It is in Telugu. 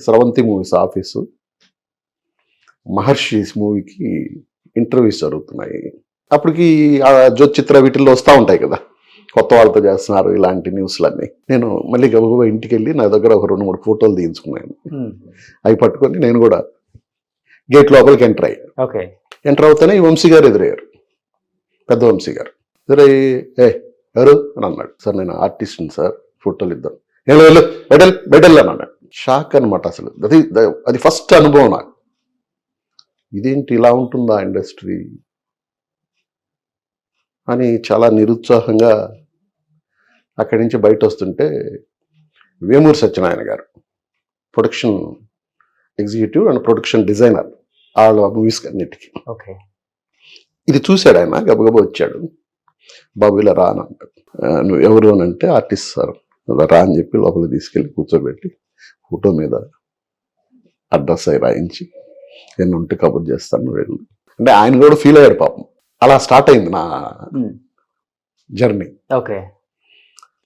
స్రవంతి మూవీస్ ఆఫీసు మహర్షిస్ మూవీకి ఇంటర్వ్యూస్ జరుగుతున్నాయి. అప్పటికి ఆ జ్యోతిచిత్ర వీటిల్లో వస్తూ ఉంటాయి కదా, కొత్త వాళ్ళతో చేస్తున్నారు ఇలాంటి న్యూస్లన్నీ. నేను మళ్ళీ గబగబా ఇంటికి వెళ్ళి నా దగ్గర ఒక 2-3 ఫోటోలు తీయించుకున్నాను. అవి పట్టుకొని నేను కూడా గేట్ లోపలికి ఎంటర్ అయ్యాను. ఓకే. ఎంటర్ అవుతానే ఈ వంశీ గారు ఎదురయ్యారు, పెద్ద వంశీ గారు. ఎదురయ్యి ఎవరు అని అన్నాడు. సార్ నేను ఆర్టిస్ట్ని సార్, ఫోటోలు ఇద్దాను. వెళ్ళు బయటెళ్ళు అని అన్నాడు. షాక్ అనమాట అసలు. అది ఫస్ట్ అనుభవం నాకు. ఇదేంటి ఇలా ఉంటుందా ఇండస్ట్రీ అని చాలా నిరుత్సాహంగా అక్కడి నుంచి బయట వస్తుంటే వేమూరి సత్యనారాయణ గారు production executive and production designer వాళ్ళ మూవీస్ అన్నిటికీ. ఓకే. ఇది చూశాడు ఆయన, గబగబా వచ్చాడు. బాబు ఇలా రా అని అన్నాడు. నువ్వు ఎవరు అని అంటే ఆర్టిస్ట్ సార్. రా అని చెప్పి లోపలికి తీసుకెళ్ళి కూర్చోబెట్టి ఫోటో మీద అడ్రస్ అయి రాయించి నేను ఉంటే కబుర్ చేస్తాను వెళ్ళు అంటే ఆయన కూడా ఫీల్ అయ్యాడు పాపం. అలా స్టార్ట్ అయింది నా జర్నీ. ఓకే.